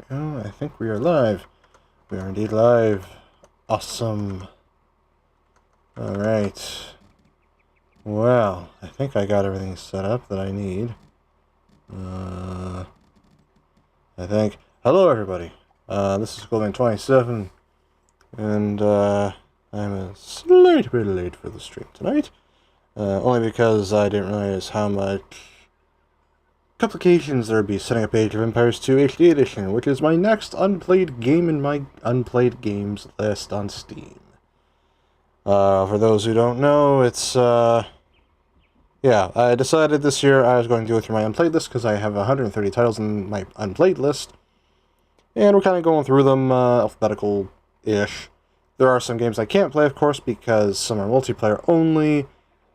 go. I think we are live. We are indeed live. Awesome. Alright. Well, I think I got everything set up that I need. I think. Hello, everybody. This is Goldman27, and I'm a slight bit late for the stream tonight. Only because I didn't realize how much complications there would be setting up Age of Empires 2 HD Edition, which is my next unplayed game in my unplayed games list on Steam. For those who don't know, it's, yeah, I decided this year I was going to go through my unplayed list because I have 130 titles in my unplayed list, and we're kind of going through them alphabetical-ish. There are some games I can't play, of course, because some are multiplayer only.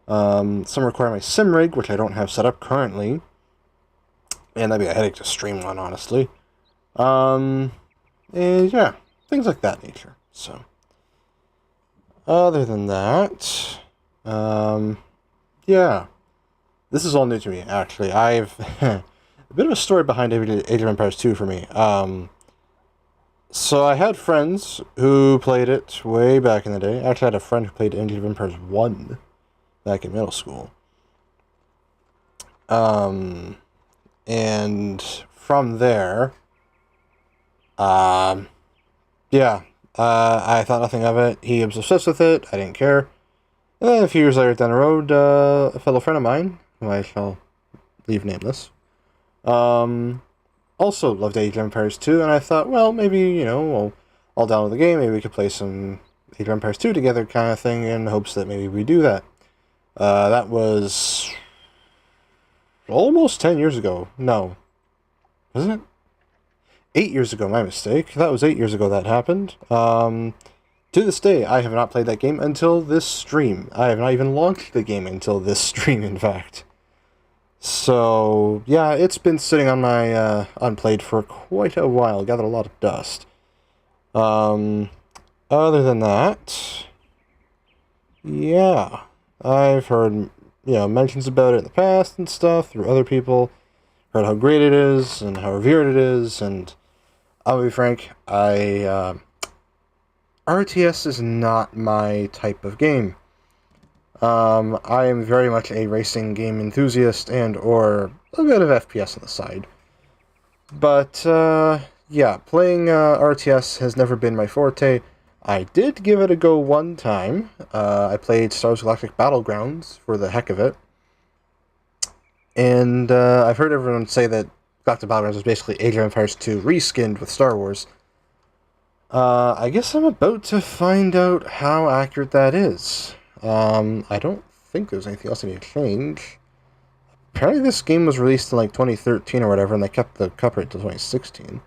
Some require my sim rig, which I don't have set up currently. And that'd be a headache to stream on, honestly. And yeah, things like that nature. So, other than that, yeah, this is all new to me, actually. I've a bit of a story behind Age of Empires 2 for me. So I had friends who played it way back in the day. Actually, I had a friend who played Age of Empires 1 back in middle school. And from there, yeah, I thought nothing of it. He was obsessed with it. I didn't care. And then a few years later down the road, a fellow friend of mine, who I shall leave nameless, also loved Age of Empires 2, and I thought, well, maybe, you know, I'll download the game, maybe we could play some Age of Empires 2 together kind of thing, in hopes that maybe we do that. That was almost 10 years ago. No. Was it? 8 years ago, my mistake. That was 8 years ago that happened. To this day, I have not played that game until this stream. I have not even launched the game until this stream, in fact. So, yeah, it's been sitting on my Unplayed for quite a while. Gathered a lot of dust. Other than that, yeah, I've heard, you know, mentions about it in the past and stuff through other people. Heard how great it is and how revered it is, and I'll be frank, RTS is not my type of game. I am very much a racing game enthusiast and or a bit of FPS on the side. But, yeah, playing RTS has never been my forte. I did give it a go one time. I played Star Wars Galactic Battlegrounds for the heck of it. And I've heard everyone say that Galactic Battlegrounds is basically Age of Empires 2 reskinned with Star Wars. I guess I'm about to find out how accurate that is. I don't think there's anything else I need to change. Apparently this game was released in like 2013 or whatever, and they kept the copyright until 2016.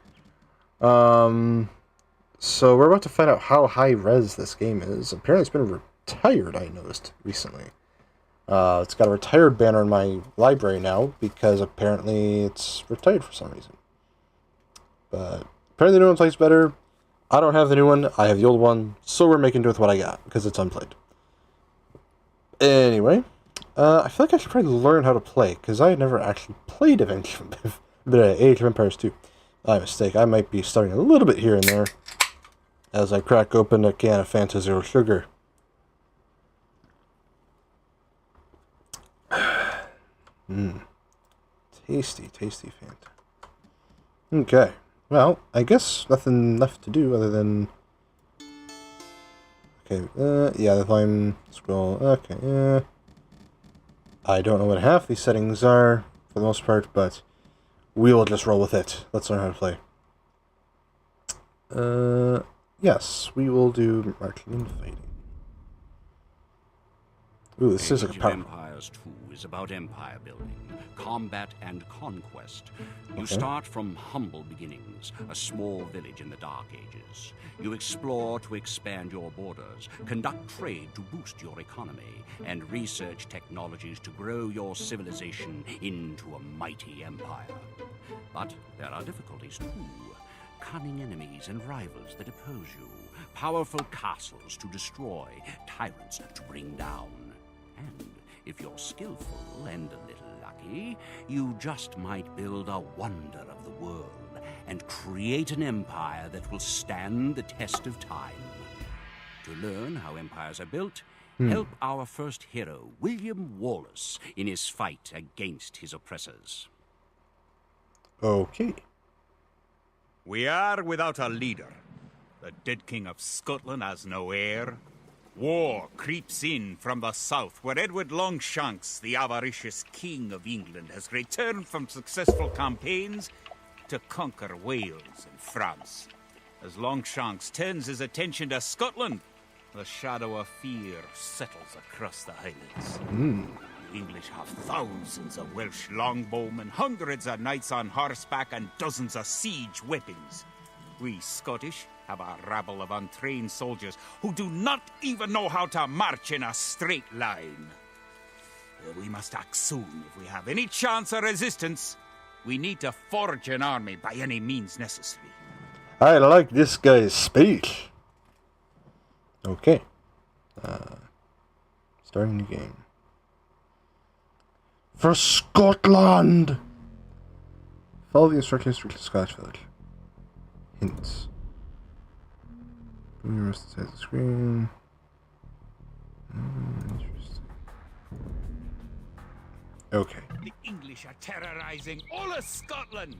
So we're about to find out how high-res this game is. Apparently it's been retired, I noticed, recently. It's got a retired banner in my library now, because apparently it's retired for some reason. But apparently the new one plays better. I don't have the new one, I have the old one, so we're making do with what I got, because it's unplayed. Anyway, I feel like I should probably learn how to play, because I had never actually played Age of Empires 2. My mistake, I might be starting a little bit here and there, as I crack open a can of Fanta Zero Sugar. Tasty, tasty Fanta. Okay, well, I guess nothing left to do other than... Okay, yeah, the volume scroll, okay, I don't know what half these settings are, for the most part, but we will just roll with it. Let's learn how to play. Yes, we will do marching and fighting. Ooh, this is a Age of Empires 2 is about empire building, combat, and conquest. You start from humble beginnings, a small village in the Dark Ages. You explore to expand your borders, conduct trade to boost your economy, and research technologies to grow your civilization into a mighty empire. But there are difficulties too. Cunning enemies and rivals that oppose you, powerful castles to destroy, tyrants to bring down. And if you're skillful and a little lucky, you just might build a wonder of the world, and create an empire that will stand the test of time. To learn how empires are built, help our first hero, William Wallace, in his fight against his oppressors. Okay. We are without a leader. The dead King of Scotland has no heir. War creeps in from the south, where Edward Longshanks, the avaricious King of England, has returned from successful campaigns to conquer Wales and France. As Longshanks turns his attention to Scotland, the shadow of fear settles across the Highlands. The English have thousands of Welsh longbowmen, hundreds of knights on horseback, and dozens of siege weapons. We Scottish have a rabble of untrained soldiers who do not even know how to march in a straight line. We must act soon if we have any chance of resistance. We need to forge an army by any means necessary. I like this guy's speech. Okay. Starting the game. For Scotland! Follow the instructions to reach the Scottish village. Hints. You must set the screen. Interesting. Okay. The English are terrorizing all of Scotland,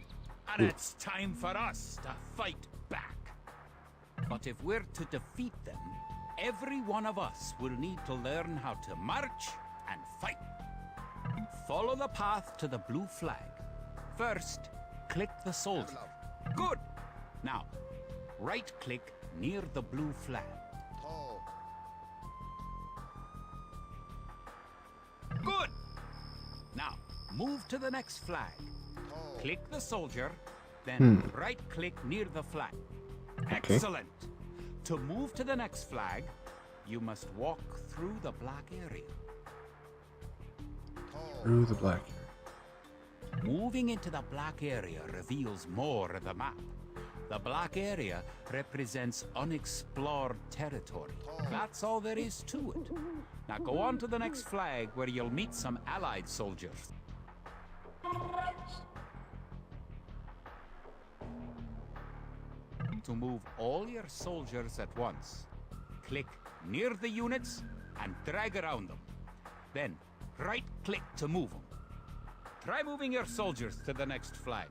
and it's time for us to fight back. But if we're to defeat them, every one of us will need to learn how to march and fight. Follow the path to the blue flag. First, click the soldier. Good! Now, right-click near the blue flag. Good! Now, move to the next flag. Click the soldier, then right-click near the flag. Okay. Excellent! To move to the next flag, you must walk through the black area. Through the black. Moving into the black area reveals more of the map. The black area represents unexplored territory. That's all there is to it. Now go on to the next flag where you'll meet some Allied soldiers. To move all your soldiers at once, click near the units and drag around them. Then right-click to move them. Try moving your soldiers to the next flag.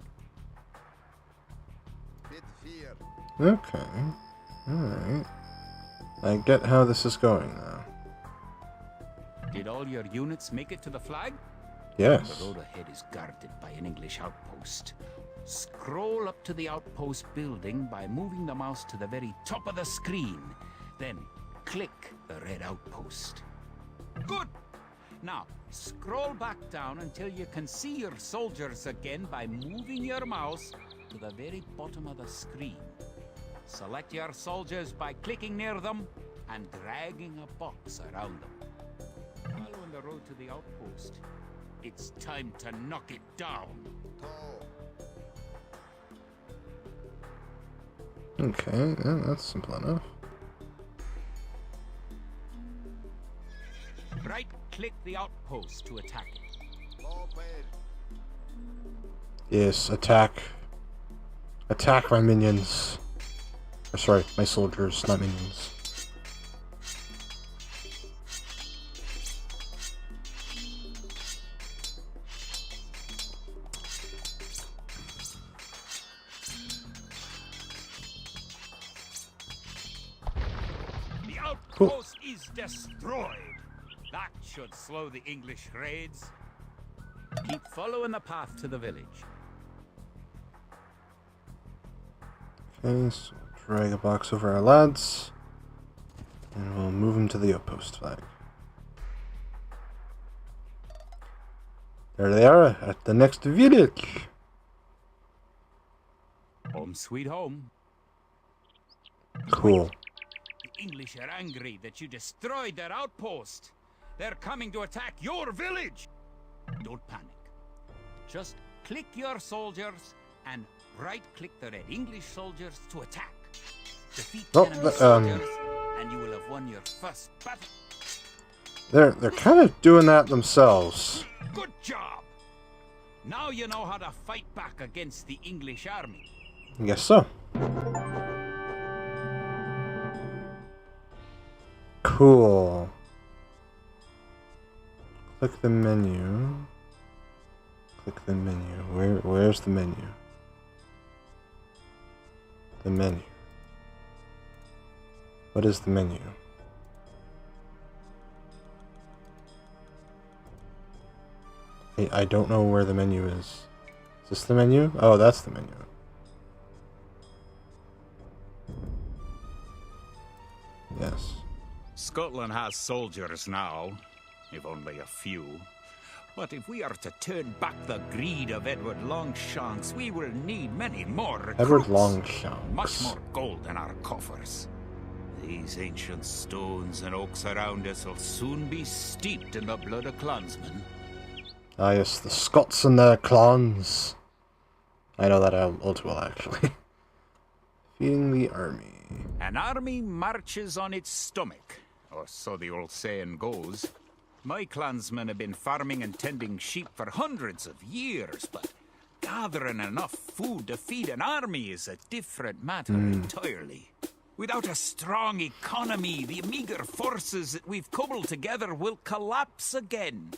Okay. Alright. I get how this is going now. Did all your units make it to the flag? Yes. The road ahead is guarded by an English outpost. Scroll up to the outpost building by moving the mouse to the very top of the screen. Then click the red outpost. Good! Now, scroll back down until you can see your soldiers again by moving your mouse to the very bottom of the screen. Select your soldiers by clicking near them and dragging a box around them. Following the road to the outpost, it's time to knock it down. Okay, yeah, that's simple enough. Right-click the outpost to attack it. Yes, attack. Attack my minions. Or sorry, my soldiers, not minions. The outpost is destroyed. That should slow the English raids. Keep following the path to the village. Okay, so drag a box over our lads. And we'll move them to the outpost flag. There they are, at the next village. Home sweet home. Cool. The English are angry that you destroyed their outpost. They're coming to attack your village. Don't panic. Just click your soldiers and right-click the red English soldiers to attack. Defeat enemy soldiers, and you will have won your first battle. They're kind of doing that themselves. Good job. Now you know how to fight back against the English army. I guess so. Cool. Click the menu. Click the menu. Where's the menu? The menu. What is the menu? I don't know where the menu is. Is this the menu? Oh, that's the menu. Yes. Scotland has soldiers now, if only a few. But if we are to turn back the greed of Edward Longshanks, we will need many more recruits. Edward Longshanks. Much more gold in our coffers. These ancient stones and oaks around us will soon be steeped in the blood of clansmen. Ah, yes, the Scots and their clans. I know that all too well, actually. Feeding the army. An army marches on its stomach, or so the old saying goes. My clansmen have been farming and tending sheep for hundreds of years, but gathering enough food to feed an army is a different matter entirely. Without a strong economy, the meager forces that we've cobbled together will collapse again.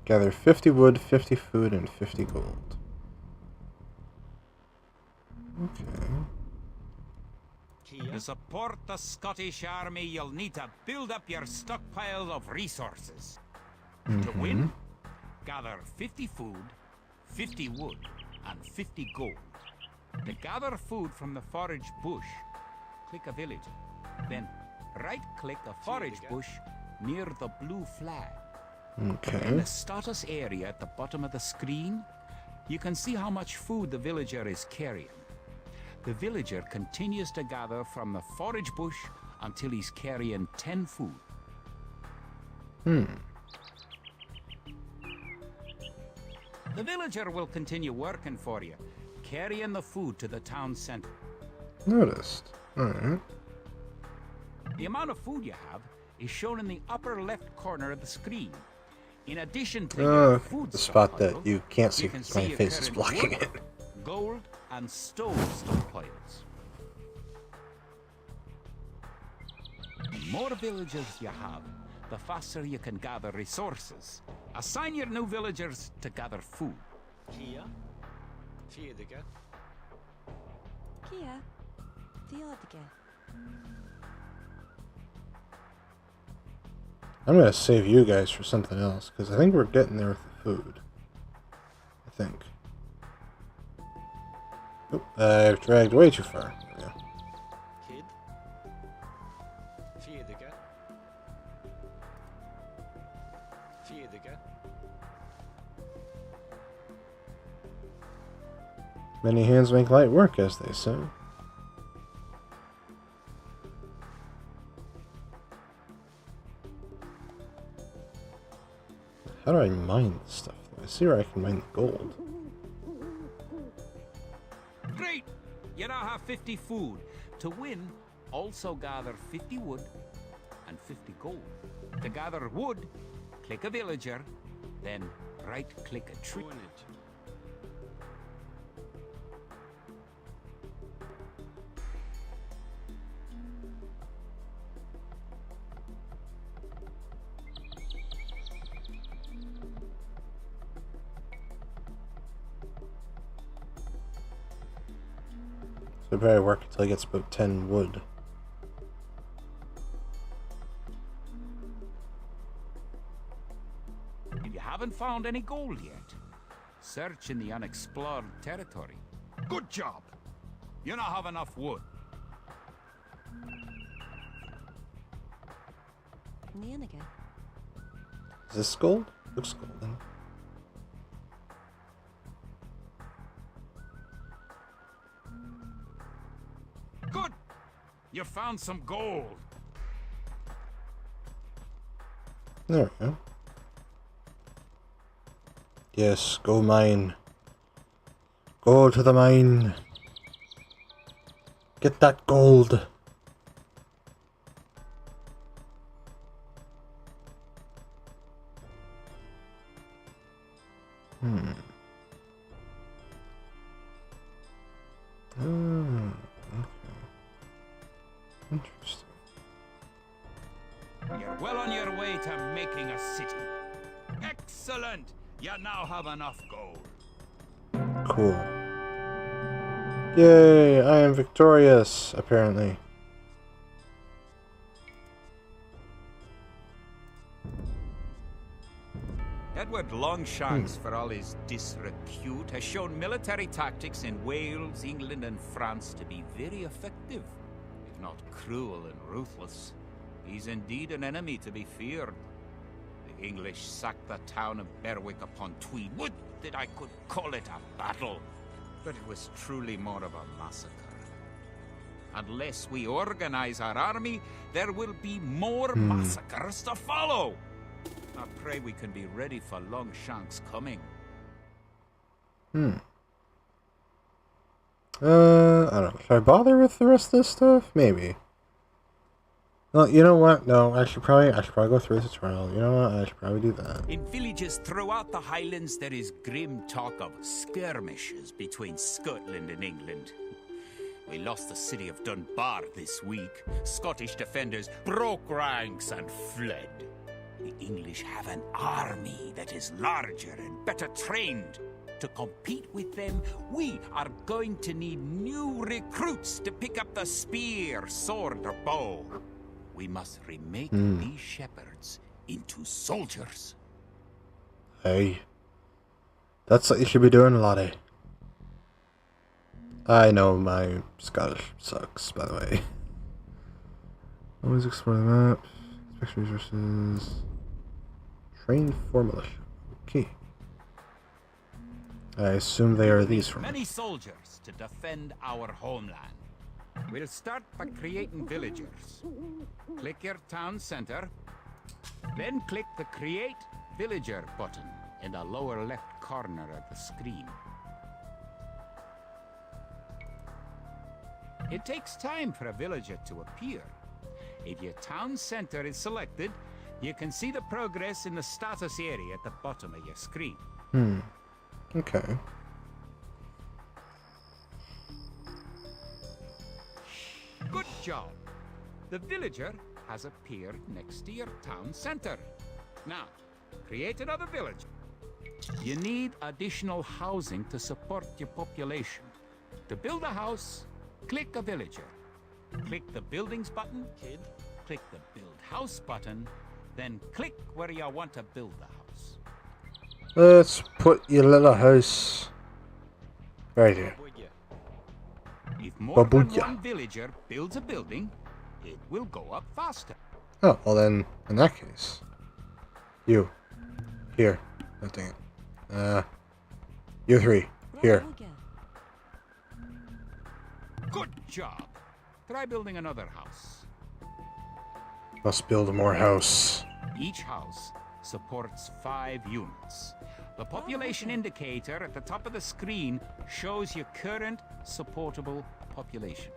Gather 50 wood, 50 food, and 50 gold. Okay. To support the Scottish army, you'll need to build up your stockpile of resources. To win, gather 50 food, 50 wood, and 50 gold. To gather food from the forage bush, click a villager. Then right-click a forage bush near the blue flag. Okay. In the status area at the bottom of the screen, you can see how much food the villager is carrying. The villager continues to gather from the forage bush until he's carrying 10 food. The villager will continue working for you, carrying the food to the town center. Noticed. Alright. The amount of food you have is shown in the upper left corner of the screen. In addition to your food the spot stockpile, that you can't see you can because my see your face is current blocking wood, it. gold, and stone stockpiles. The more villagers you have, the faster you can gather resources. Assign your new villagers to gather food. Kia, Theodiga. Kia, Theodiga. I'm gonna save you guys for something else, because I think we're getting there with the food. I think. Oop, I've dragged way too far. There we go. Kid, Theodiga. Theodiga. Many hands make light work, as they say. How do I mine this stuff? I see where I can mine the gold. Great! You now have 50 food. To win, also gather 50 wood and 50 gold. To gather wood, click a villager, then right-click a tree. So I better work until he gets about 10 wood. If you haven't found any gold yet, search in the unexplored territory. Good job! You now have enough wood. Nianaga. Is this gold? Looks golden. Good! You found some gold. There we go. Yes, go mine. Go to the mine. Get that gold. Hmm. Interesting. You're well on your way to making a city. Excellent! You now have enough gold. Cool. Yay! I am victorious, apparently. Edward Longshanks, for all his disrepute, has shown military tactics in Wales, England, and France to be very effective, if not cruel and ruthless. He's indeed an enemy to be feared. The English sacked the town of Berwick upon Tweed. Would that I could call it a battle, but it was truly more of a massacre. Unless we organize our army, there will be more massacres to follow. I pray we can be ready for Longshanks' coming. I don't know. Should I bother with the rest of this stuff? Maybe. Well, you know what? No, I should probably go through the tutorial. You know what? I should probably do that. In villages throughout the Highlands, there is grim talk of skirmishes between Scotland and England. We lost the city of Dunbar this week. Scottish defenders broke ranks and fled. The English have an army that is larger and better trained. To compete with them, we are going to need new recruits to pick up the spear, sword, or bow. We must remake these shepherds into soldiers. Hey. That's what you should be doing, laddie. I know my Scottish sucks, by the way. Always explore the map. Special resources. Train for militia. Okay. I assume they are these from Many soldiers to defend our homeland. We'll start by creating villagers. Click your town center, then click the Create Villager button in the lower left corner of the screen. It takes time for a villager to appear. If your town center is selected, you can see the progress in the status area at the bottom of your screen. Okay. Good job. The villager has appeared next to your town center. Now, create another village. You need additional housing to support your population. To build a house, click a villager. Click the Buildings button, Kid. click the Build House button, then click where you want to build the house. Let's put your little house right here. Would ya? If more than Babuya. one villager builds a building, it will go up faster. Oh, well then, in that case. You. Here. Oh, dang it. You three. Here. Roger. Good job. Try building another house. Must build more house. Each house supports 5 units. The population indicator at the top of the screen shows your current supportable population.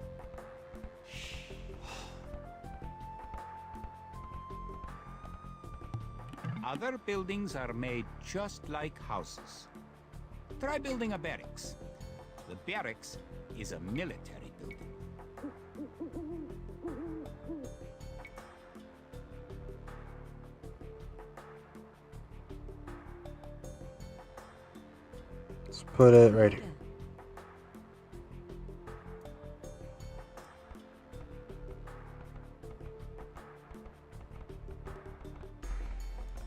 Other buildings are made just like houses. Try building a barracks. The barracks is a military building. Let's put it right here.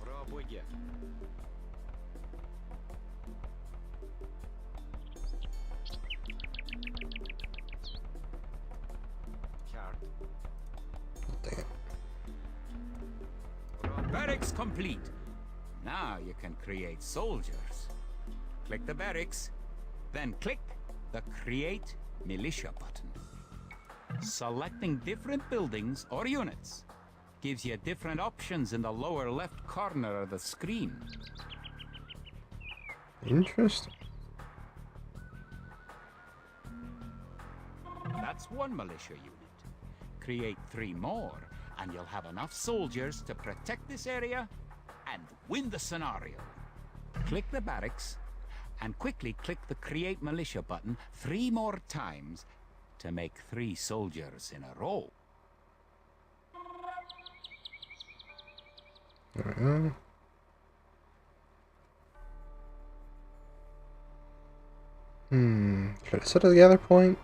Bra, would ya? Card. Dang it. Barracks complete. Now you can create soldiers. Click the barracks, then click the Create Militia button. Selecting different buildings or units gives you different options in the lower left corner of the screen. Interesting. That's one militia unit. Create 3 more, and you'll have enough soldiers to protect this area and win the scenario. Click the barracks, and quickly click the Create Militia button 3 more times to make 3 soldiers in a row. There we go. Should I set at the other point?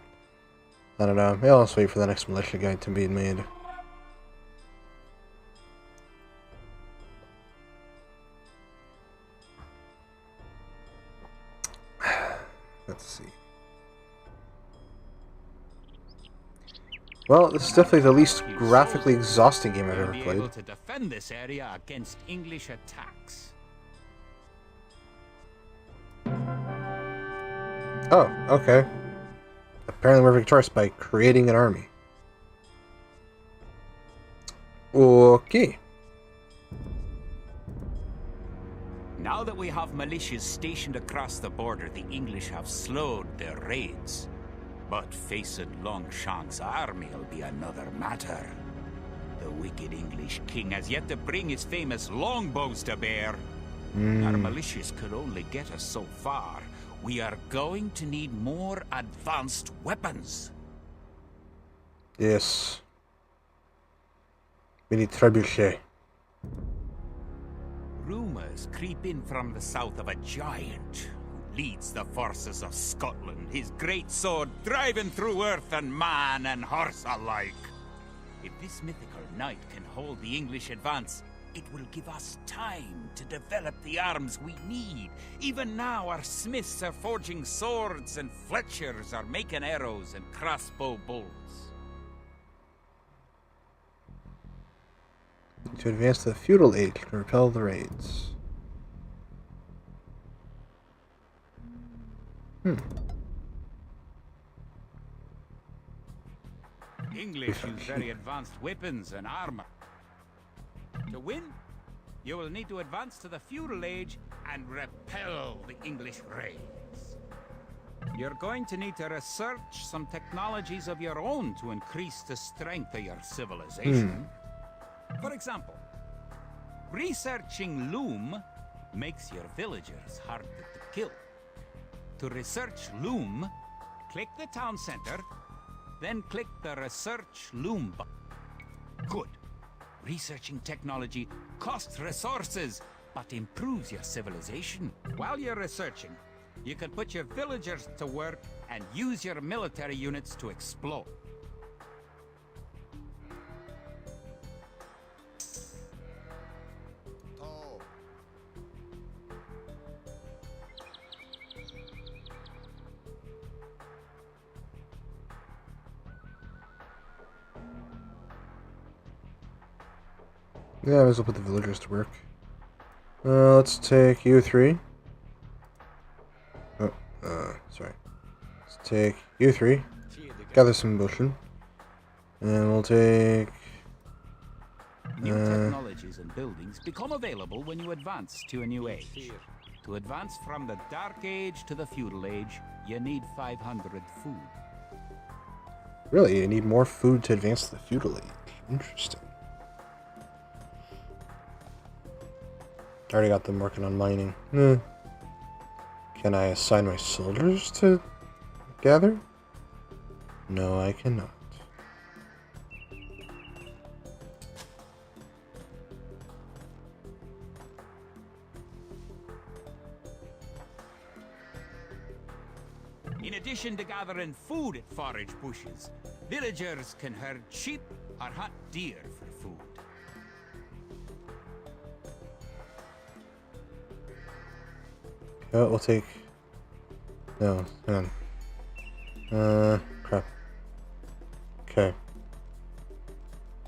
I don't know. Maybe I'll just wait for the next militia guide to be made. Let's see. Well, this is definitely the least graphically exhausting game I've ever Be played. able to defend this area against English attacks. Oh, okay. Apparently we're victorious by creating an army. Okay. Now that we have militias stationed across the border, the English have slowed their raids. But facing Longshanks' army will be another matter. The wicked English king has yet to bring his famous longbows to bear. Our militias could only get us so far. We are going to need more advanced weapons. Yes. We need trebuchet. Rumors creep in from the south of a giant who leads the forces of Scotland, his great sword driving through earth and man and horse alike. If this mythical knight can hold the English advance, it will give us time to develop the arms we need. Even now, our smiths are forging swords and fletchers are making arrows and crossbow bolts. To advance to the feudal age to repel the raids. English use very advanced weapons and armor. To win, you will need to advance to the feudal age and repel the English raids. You're going to need to research some technologies of your own to increase the strength of your civilization. For example, researching loom makes your villagers harder to kill. To research loom, click the town center, then click the research loom button. Good. Researching technology costs resources, but improves your civilization. While you're researching, you can put your villagers to work and use your military units to explode. Yeah, I might as well put the villagers to work. Let's take you three. Oh, sorry. Let's take you three. Gather some motion. And we'll take... New technologies and buildings become available when you advance to a new age. To advance from the Dark Age to the Feudal Age, you need 500 food. Really, you need more food to advance to the feudal age. Interesting. I already got them working on mining. Can I assign my soldiers to gather? No, I cannot. In addition to gathering food at forage bushes, villagers can herd sheep or hunt deer for food. Oh, we'll take... No, hang on. Crap. Okay.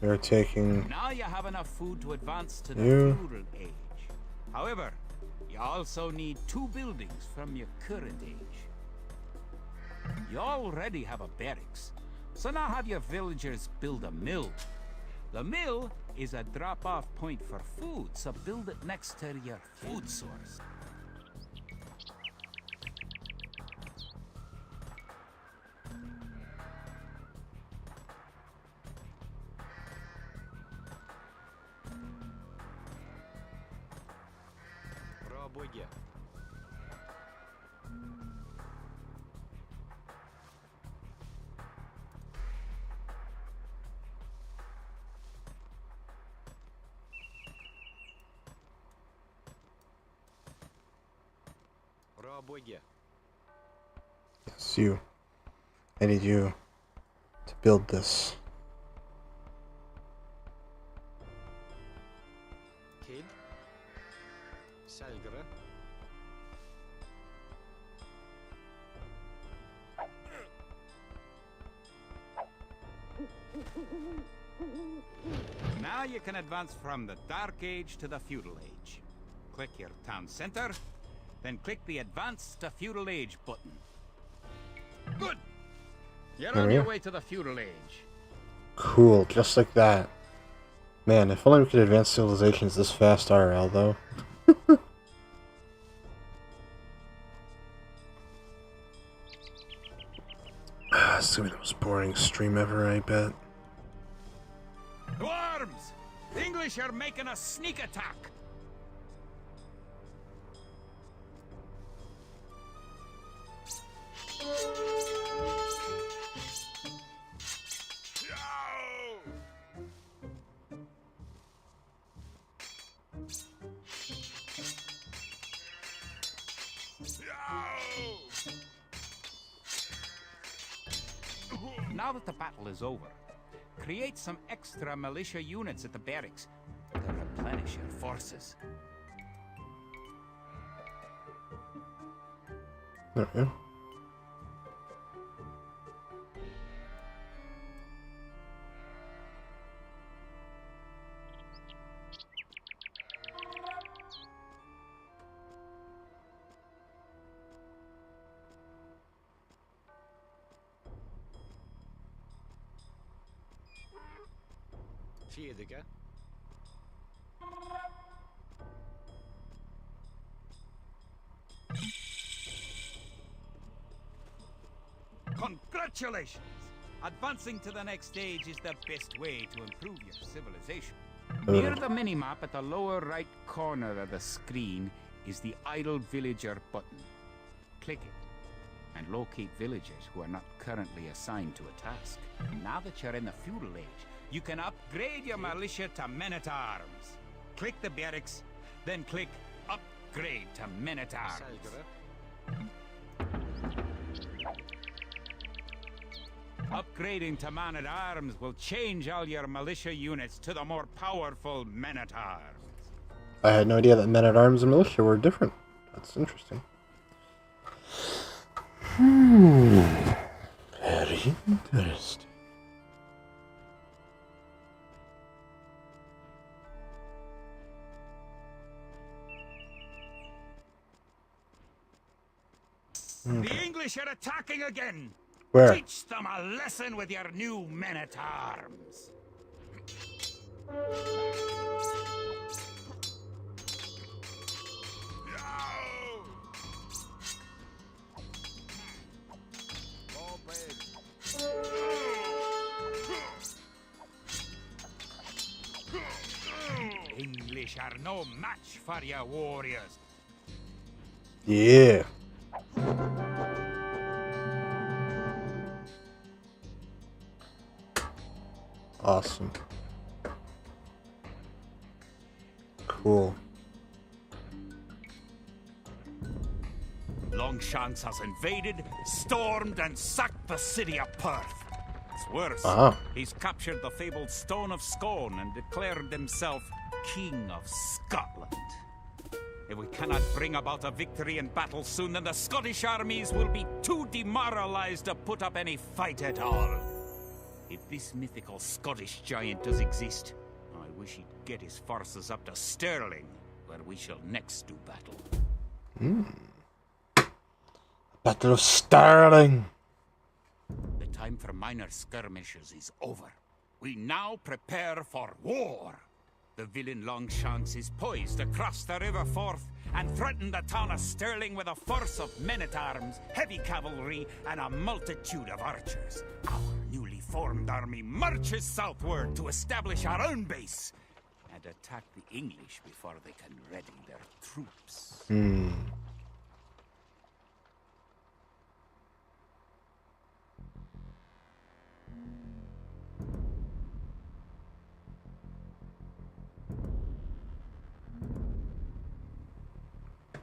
We're taking... Now you have enough food to advance to the You. Feudal Age. However, you also need 2 buildings from your current age. You already have a barracks, so now have your villagers build a mill. The mill is a drop-off point for food, so build it next to your food source. Пробуйте. Пробуйте. Yes, you. I need you to build this. Kid. Selgre. Now you can advance from the Dark Age to the Feudal Age. Click your town center, then click the Advance to Feudal Age button. Good! You're on your way to the Feudal Age. Cool, just like that. Man, if only we could advance civilizations this fast IRL, though. It's gonna be the most boring stream ever, I bet. To arms! The English are making a sneak attack! Now that the battle is over, create some extra militia units at the barracks to replenish your forces. There we go. Fjedike. Congratulations! Advancing to the next stage is the best way to improve your civilization. Near the minimap at the lower right corner of the screen is the Idle Villager button. Click it and locate villagers who are not currently assigned to a task. Now that you're in the feudal age, you can upgrade your militia to men-at-arms. Click the barracks, then click Upgrade to men-at-arms. Selgre. Upgrading to man-at-arms will change all your militia units to the more powerful men-at-arms. I had no idea that men-at-arms and militia were different. That's interesting. Very interesting. The English are attacking again! Where? Teach them a lesson with your new men-at-arms! English are no match for your warriors. Yeah. Awesome. Cool. Longshanks has invaded, stormed, and sacked the city of Perth. It's worse. He's captured the fabled Stone of Scone and declared himself King of Scotland. If we cannot bring about a victory in battle soon, then the Scottish armies will be too demoralized to put up any fight at all. If this mythical Scottish giant does exist, I wish he'd get his forces up to Stirling, where we shall next do battle. Battle of Stirling. The time for minor skirmishes is over. We now prepare for war. The villain Longshanks is poised to cross the River Forth and threaten the town of Stirling with a force of men-at-arms, heavy cavalry, and a multitude of archers. Our newly formed army marches southward to establish our own base and attack the English before they can ready their troops.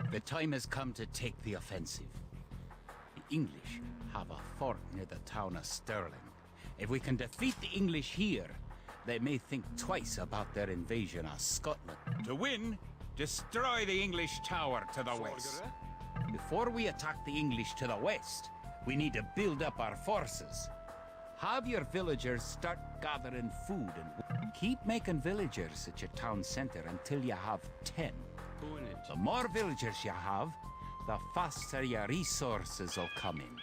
The time has come to take the offensive. The English have a fort near the town of Stirling. If we can defeat the English here, they may think twice about their invasion of Scotland. To win, destroy the English tower to the west. Before we attack the English to the west, we need to build up our forces. Have your villagers start gathering food and keep making villagers at your town center until you have 10. The more villagers you have, the faster your resources will come in.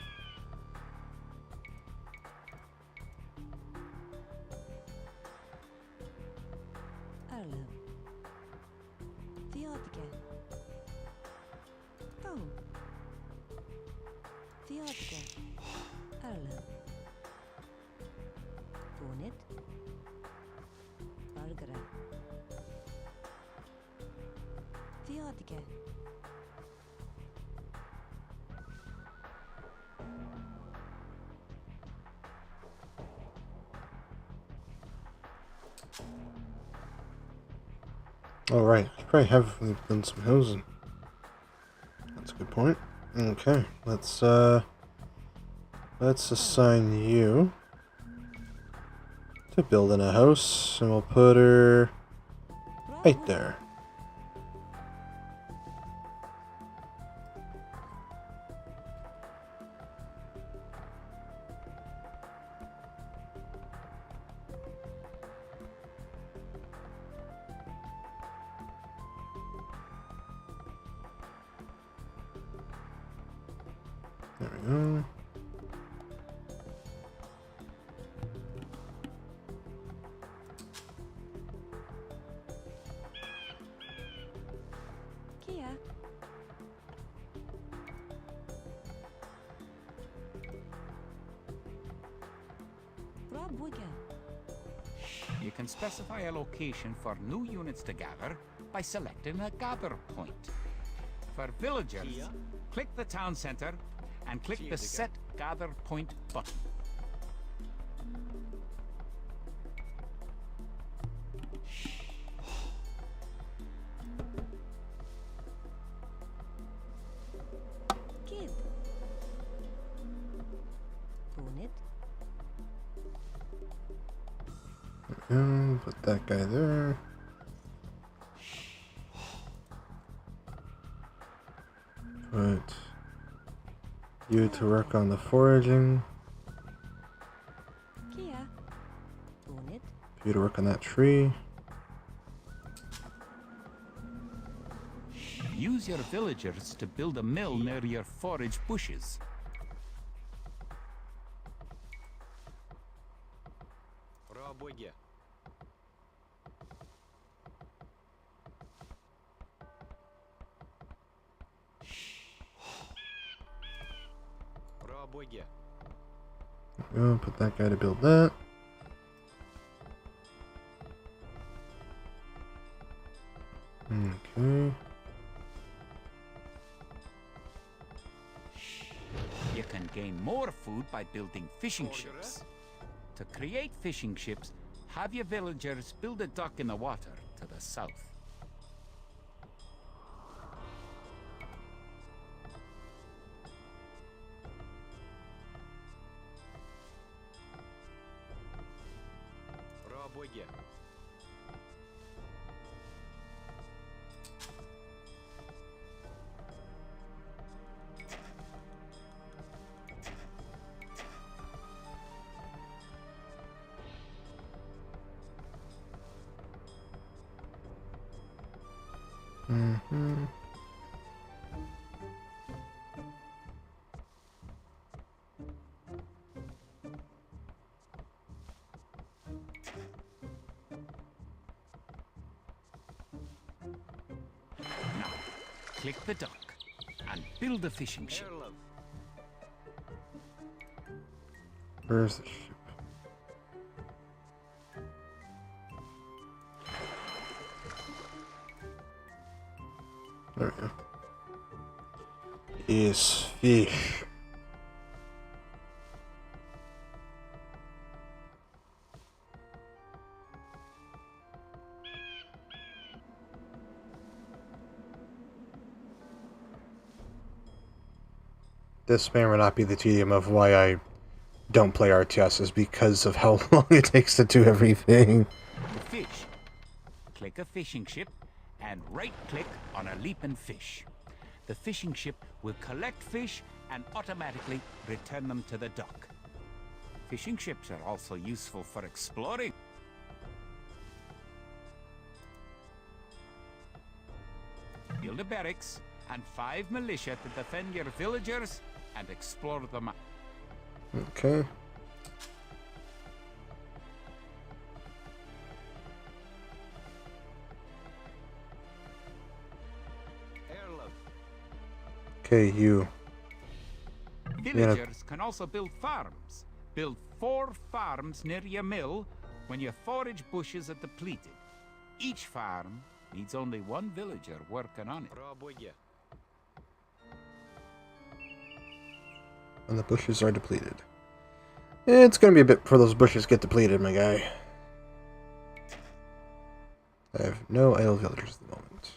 Arlo. The Odge. Oh. The Odge. Arlo. Bonnet. Bargara. The Odge. Alright, I probably have done some housing. That's a good point. Okay, let's assign you to building a house, and we'll put her right there. There we go. Kia. Rob Wigger. You can specify a location for new units to gather by selecting a gather point. For villagers, Kia. click the town center and click the Set Gather Point button. Kid. Bonnet. Put that guy there. Put you to work on the foraging. Kia. Bonnet. You to work on that tree. Use your villagers to build a mill near your forage bushes. Рабоге. Рабоге. Put that guy to build that. Okay. You can gain more food by building fishing ships. To create fishing ships, have your villagers build a dock in the water to the south. Рабоге. Mm-hmm. Now, click the dock and build a fishing ship. Эрлов. Where's the ship? There we go. Yes, fish. this may or may not be the tedium of why I don't play RTS, is because of how long it takes to do everything. To fish, click a fishing ship and right-click on a leaping fish. The fishing ship will collect fish and automatically return them to the dock. Fishing ships are also useful for exploring. Build a barracks and 5 militia to defend your villagers and explore the map. Okay. Heirloom. Okay, you. Villagers can also build farms. Build 4 farms near your mill when your forage bushes are depleted. Each farm needs only 1 villager working on it. Пробуйте. And the bushes are depleted. It's gonna be a bit before those bushes get depleted, my guy. I have no idle villagers at the moment.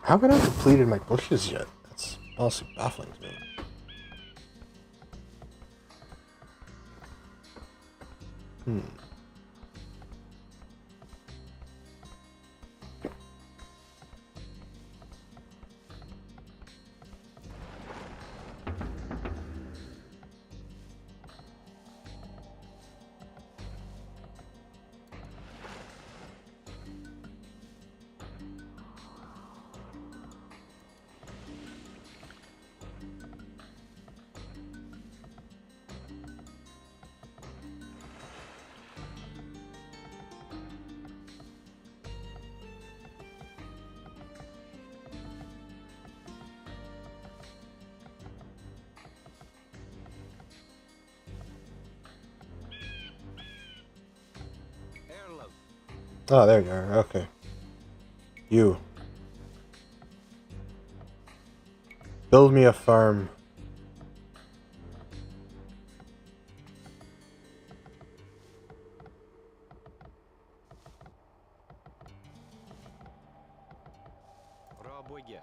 How have I not depleted my bushes yet? That's honestly baffling to me. Heirloom. Oh, there you are. Okay. You. Build me a farm. Пробуйте.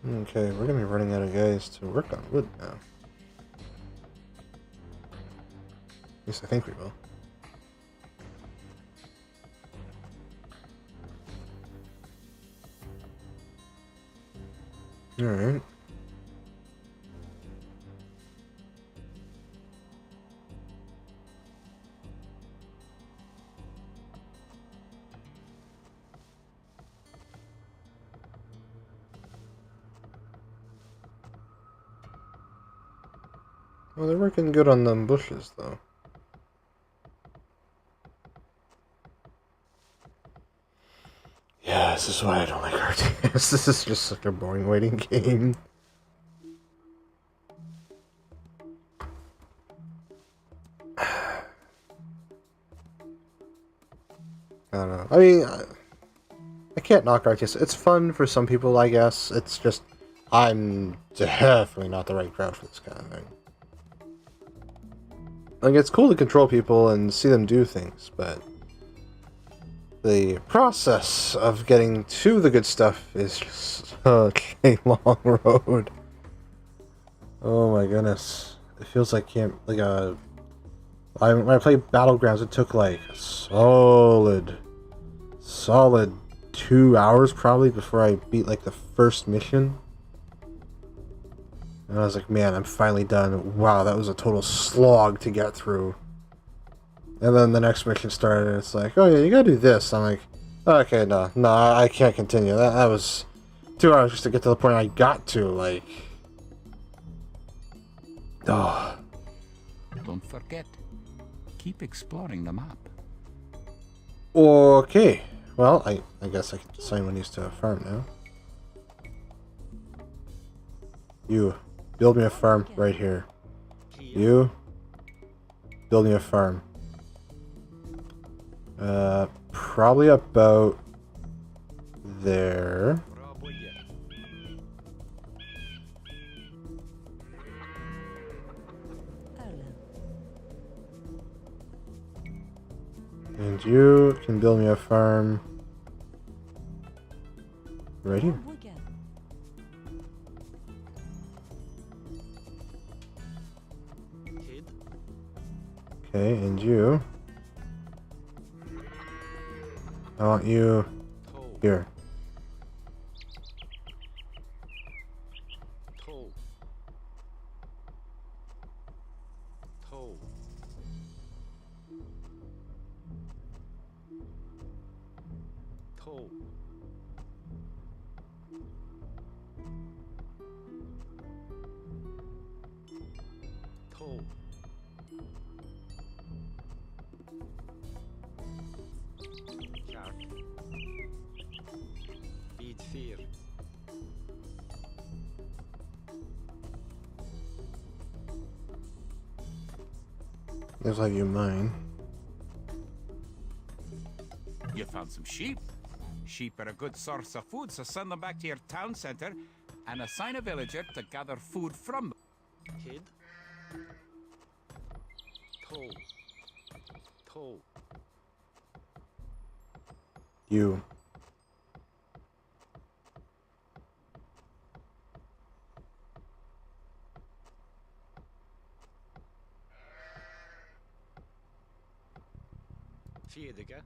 Okay, we're gonna be running out of guys to work on wood now. At least I think we will. Alright. Well, they're working good on them bushes, though. Yeah, this is why I don't like RTS. This is just such a boring waiting game. I don't know. I mean, I can't knock RTS. It's fun for some people, I guess. It's just, I'm definitely not the right crowd for this kind of thing. Like, it's cool to control people and see them do things, but the process of getting to the good stuff is just such a long road. Oh my goodness. It feels like when I played Battlegrounds, it took like a solid 2 hours probably before I beat like the first mission. And I was like, man, I'm finally done. Wow, that was a total slog to get through. And then the next mission started, and it's like, oh yeah, you gotta do this. I'm like, okay, no, I can't continue. That was 2 hours just to get to the point I got to, like... Oh. Don't forget, keep exploring the map. Okay. Well, I guess I can assign one of these to a farm now. You, build me a farm right here. You, build me a farm. Probably about there. Пробуйте. Erlen. And you can build me a farm right here. Пробуйте. Kid. Okay, and you. I want you Toe. here. Toe. Toe. Toe. Toe. Kart. Beat 4. Looks like you mine. You found some sheep. Sheep are a good source of food, so send them back to your town center and assign a villager to gather food from them. Kid. Toe. Toe. You. Fjedike.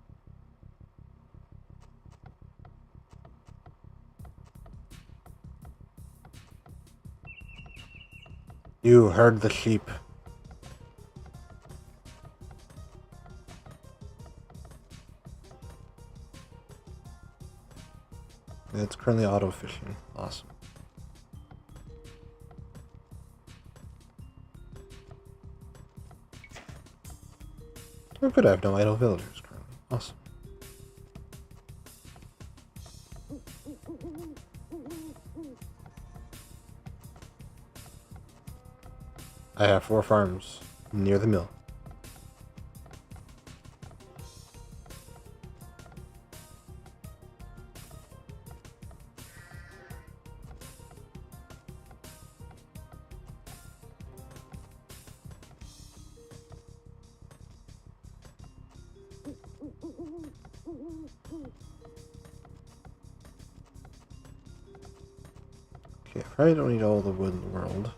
You herd the sheep. It's currently auto fishing. Awesome. Oh, good. I have no idle villagers currently. Awesome. I have 4 farms near the mill. Okay, I probably don't need all the wood in the world.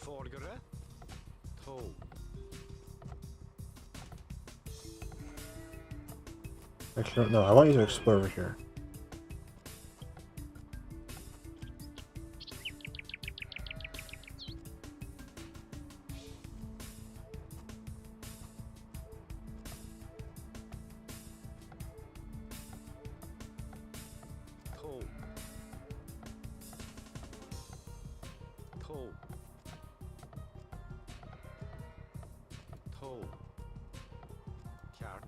Forgere. Toe. Actually, no, I want you to explore over here. Toe. Toe. Toe. Kart.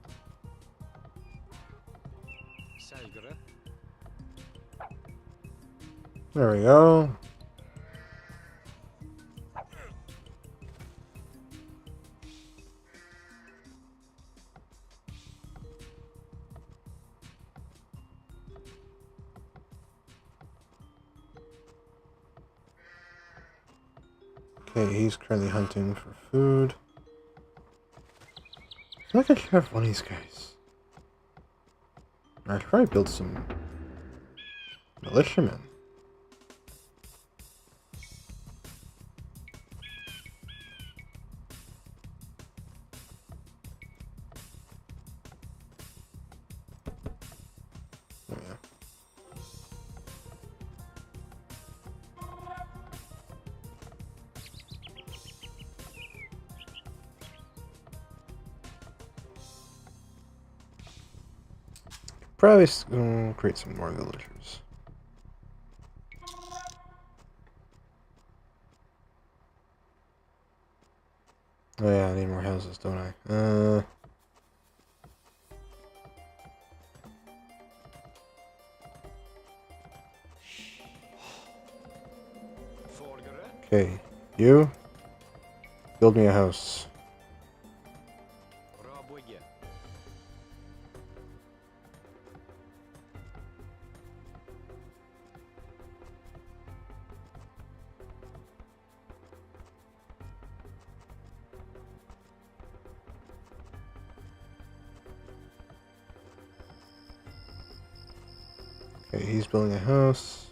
Selgere. There we go. Okay, he's currently hunting for food. I feel like I should have one of these guys. I should probably build some militiamen. Oh, yeah. Probably create some more villagers. Oh yeah, I need more houses, don't I? Folgere. Okay, you build me a house. Bra bygge. Okay, he's building a house.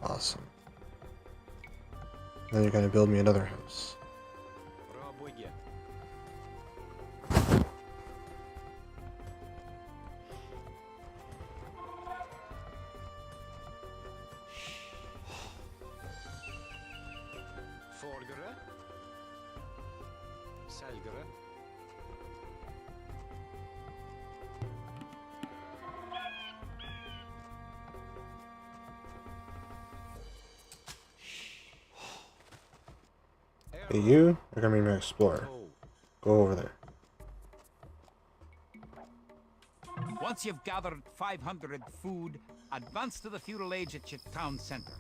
Awesome. Then you're gonna build me another house. Bra bygge. Folgere. Selgere. Hey, you are gonna be my explorer. Tol. Go over there. Once you've gathered 500 food, advance to the feudal age at your town center.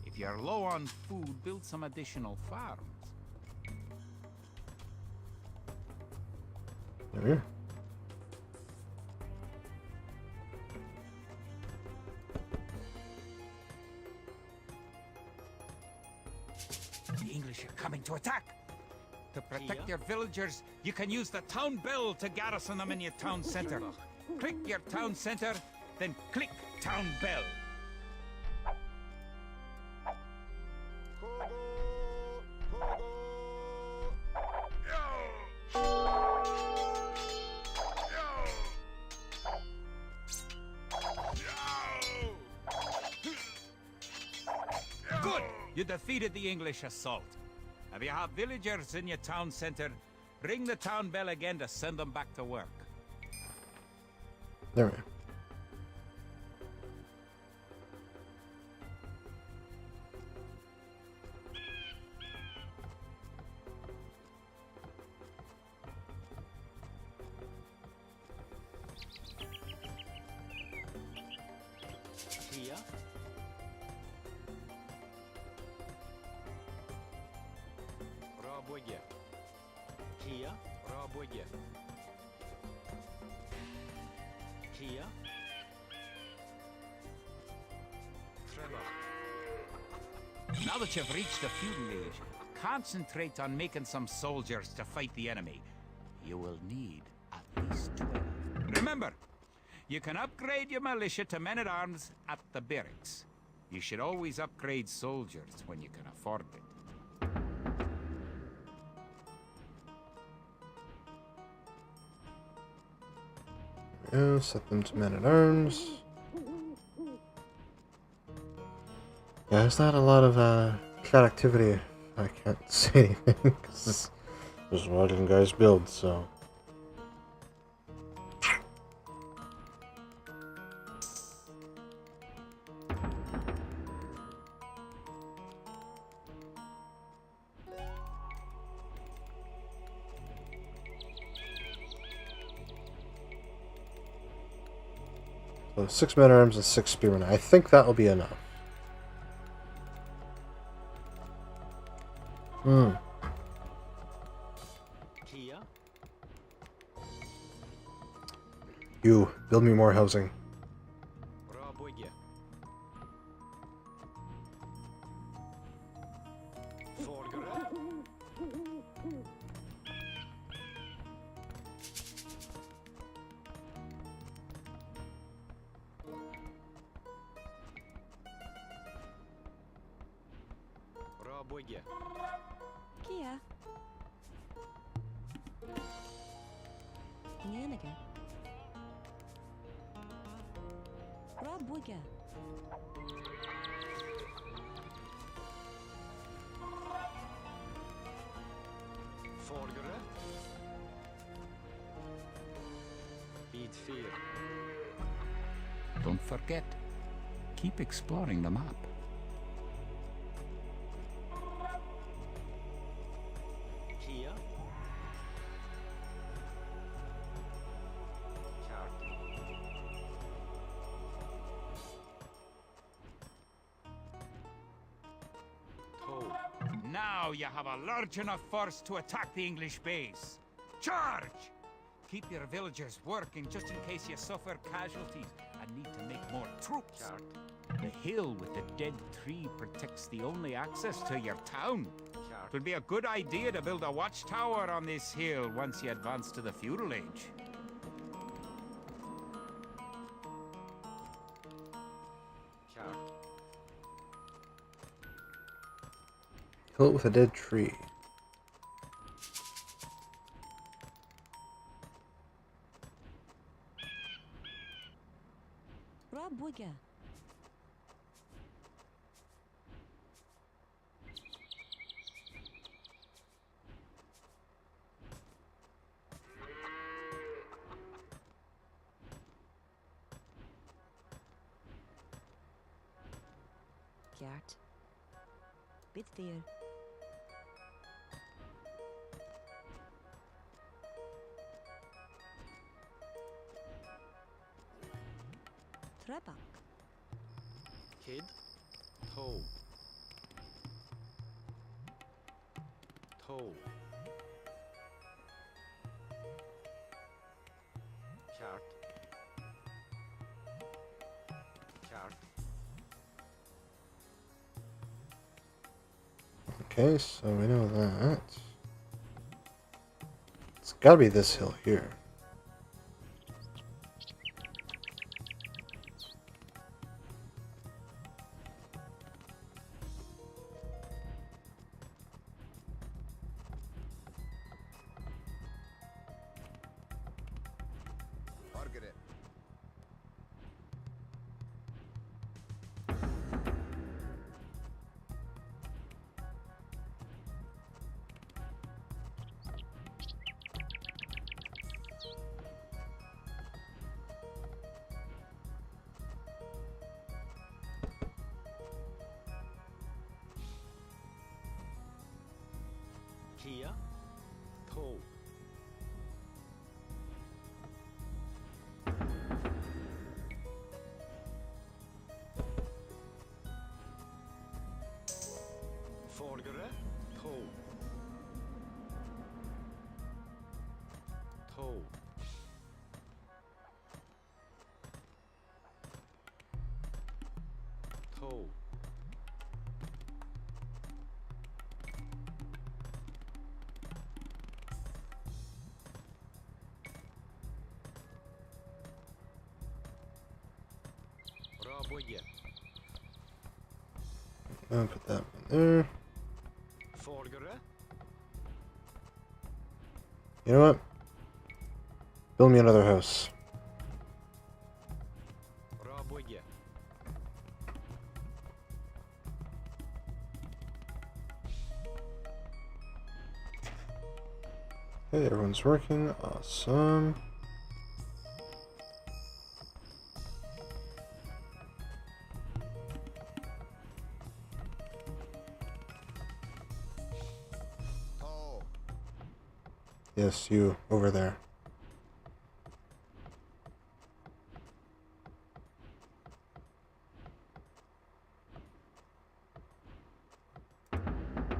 If you're low on food, build some additional farms. Over here. The English are coming to attack. To protect Here. your villagers, you can use the town bell to garrison them in your town center. Click your town center, then click town bell. Good! You defeated the English assault. If you have villagers in your town center, ring the town bell again to send them back to work. There we go. Here. Bra bygge. Here. Bra bygge. Here. Trevor. Now that you've reached the feudal age, concentrate on making some soldiers to fight the enemy. You will need at least 12. Remember, you can upgrade your militia to men-at-arms at the barracks. You should always upgrade soldiers when you can afford it. There we go. Set them to men-at-arms. Yeah, there's not a lot of chat activity. I can't say anything because just watching guys build, so. So 6 men-at-arms and 6 spearmen. I think that will be enough. Here. You, build me more housing. Bra bygge. Folgere. Bra bygge. Kia. Nienige. Bra bygge. Folgere. Bid 4. Don't forget, keep exploring the map. you have a large enough force to attack the English base. Charge! Keep your villagers working just in case you suffer casualties and need to make more troops. Chart. The hill with the dead tree protects the only access to your town. Chart. It would be a good idea to build a watchtower on this hill once you advance to the feudal age. Chart. Kill it with a dead tree. Rabwiga. Gjert. Bitfear. Trebak. Kid. Toe. Toe. Chart. Chart. Okay, so we know that. It's gotta be this hill here. Target it. Kia. Toe. Vordere. Toe. Toe. Toe. Rabwiga. I'll put that one there. Vordere. You know what? Build me another house. Rabwiga. Okay, everyone's working. Awesome. Toe. Yes, you over there.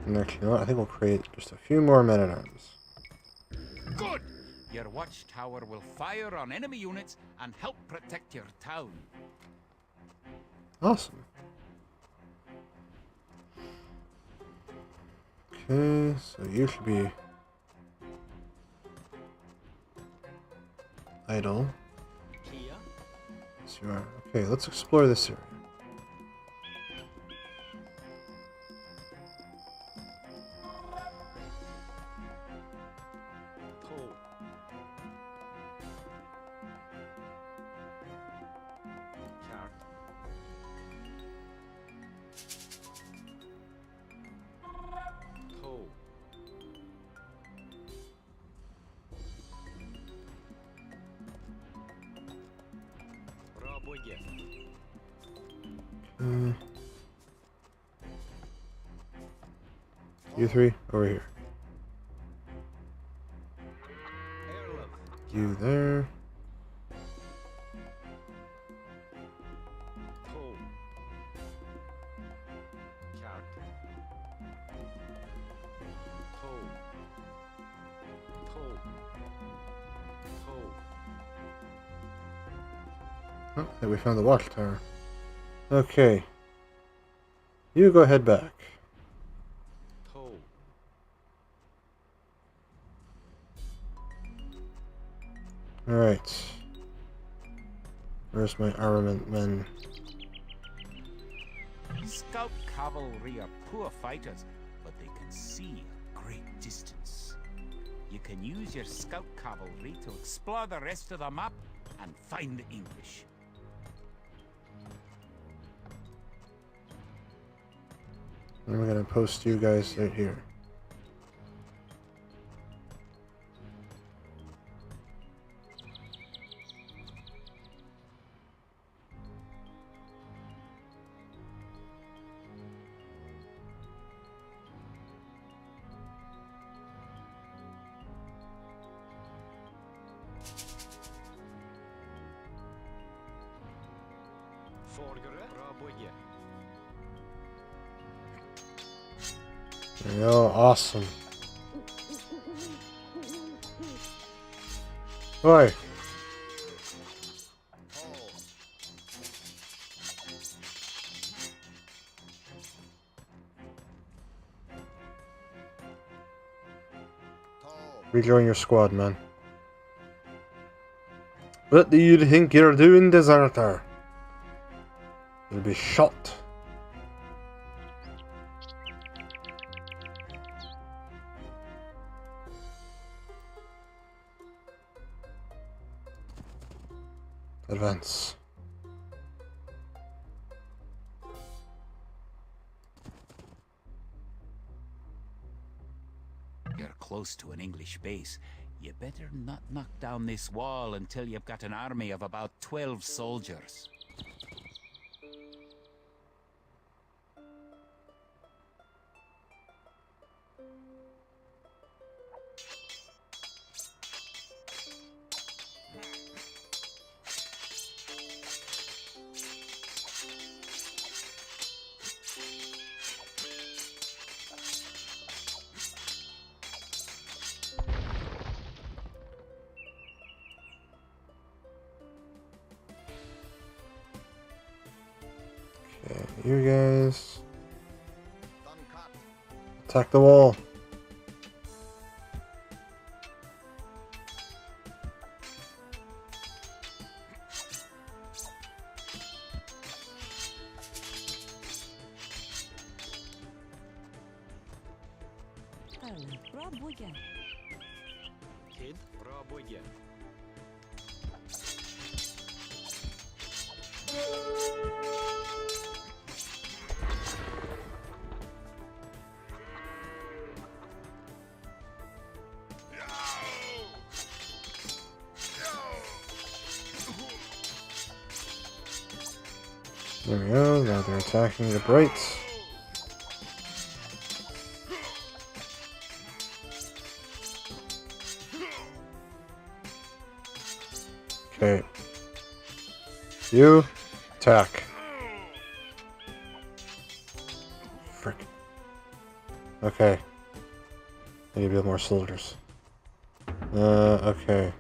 And actually, you know what? I think we'll create just a few more men-at-arms. Good! Your watchtower will fire on enemy units and help protect your town. Awesome. Okay, so you should be idle. Kia. Yes, you are. Okay, let's explore this area. Toe. Chart. Toe. Rabwiga. You three, over here. Erlov. You there. Toe. Chart. Oh, I think we found the watchtower. Okay. You go head back. Toe. Alright. Where's my armament men? Scout cavalry are poor fighters, but they can see a great distance. You can use your scout cavalry to explore the rest of the map and find the English. And we're gonna post you guys right here. Forgere. Bra bygge. There you go, awesome. Oi! Toe. Toe. Rejoin your squad, man. What do you think you're doing, deserter? You'll be shot. Advance. You're close to an English base. You better not knock down this wall until you've got an army of about 12 soldiers. Okay, you guys Done cut. attack the wall. Erle. Bra bygge. Kid. Bra bygge. There we go, now they're attacking the brights. Okay. You attack. Frick. Okay. I need to build more soldiers. Okay.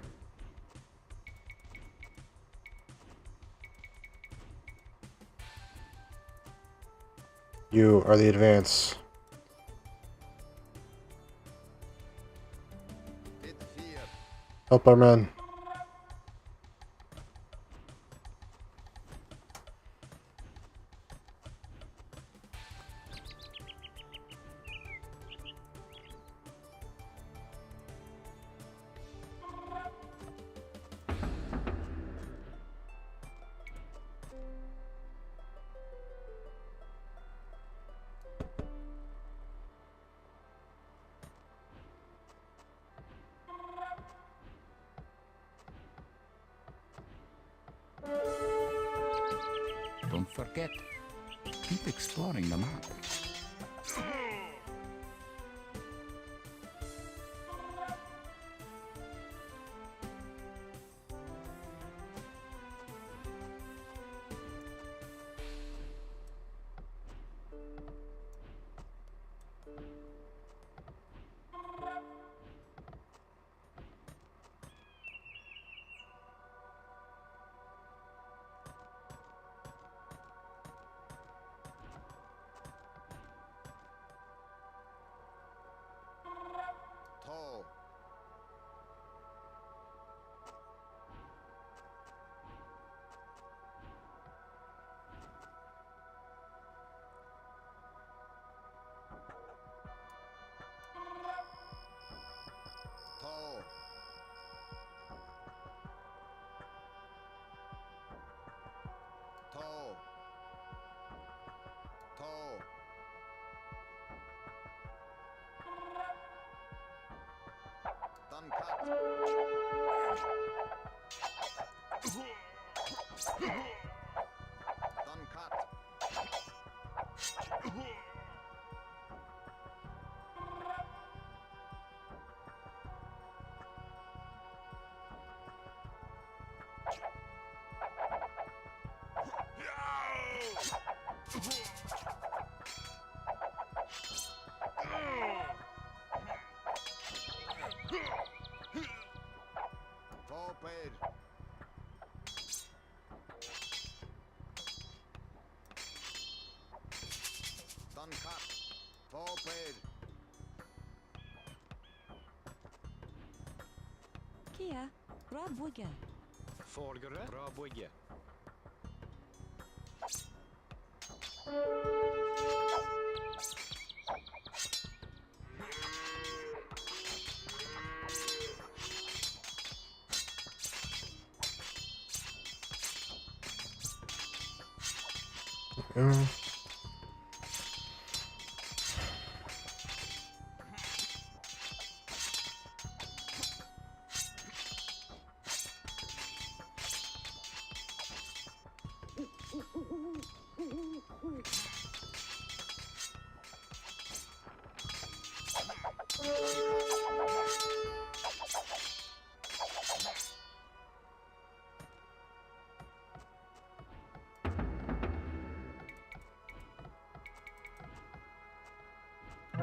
You are the advance. Hit fear. Help our men. Don't forget, keep exploring the map. Unplayed. Done cut. Unplayed. Kia, Rabuga. Folgere, bra bygge. Yeah.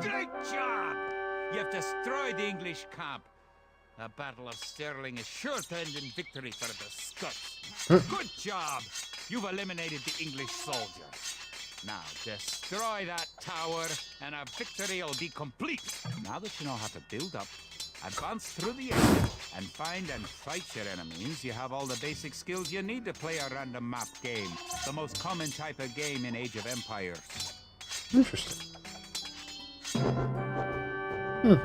Great job! You've destroyed the English camp. The Battle of Stirling is sure to end in victory for the Scots. Good job! You've eliminated the English soldiers. Now destroy that tower and our victory will be complete. Now that you know how to build up, advance through the area and find and fight your enemies, you have all the basic skills you need to play a random map game. The most common type of game in Age of Empires. Interesting. Cool.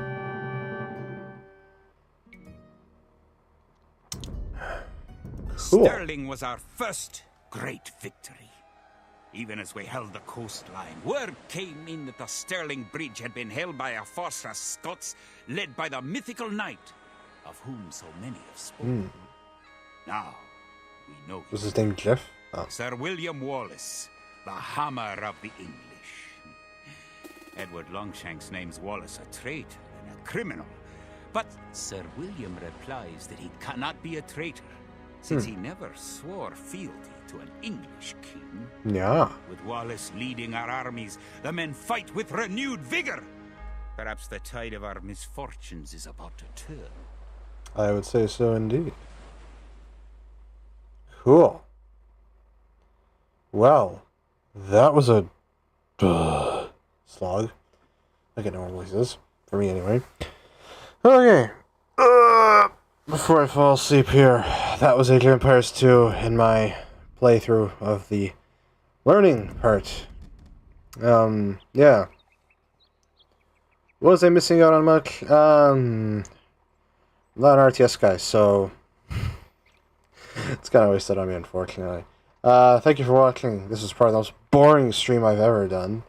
Stirling was our first great victory. Even as we held the coastline, word came in that the Stirling Bridge had been held by a force of Scots led by the mythical knight, of whom so many have spoken. Now, we know Was him. his name Jeff? Oh. Sir William Wallace, the Hammer of the English. Edward Longshanks names Wallace a traitor and a criminal, but Sir William replies that he cannot be a traitor, since he never swore fealty to an English king. Yeah. With Wallace leading our armies, the men fight with renewed vigor. Perhaps the tide of our misfortunes is about to turn. I would say so indeed. Cool. Well, that was a slog. Like it normally is. For me, anyway. Okay. Before I fall asleep here, that was Age of Empires 2 in my playthrough of the learning part. Yeah. Was I missing out on much? I'm not an RTS guy, so it's kind of wasted on me, unfortunately. Thank you for watching. This is probably the most boring stream I've ever done.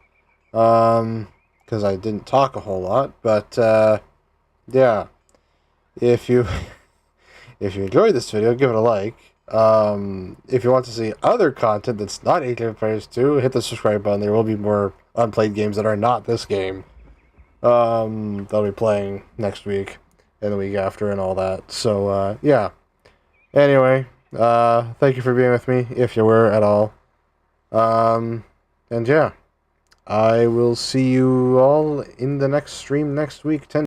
Because I didn't talk a whole lot, but, yeah. If you enjoyed this video, give it a like. If you want to see other content that's not Age of Empires 2, hit the subscribe button. There will be more unplayed games that are not this game. They'll be playing next week and the week after and all that. So, yeah. Anyway, thank you for being with me, if you were at all. And yeah, I will see you all in the next stream next week, 10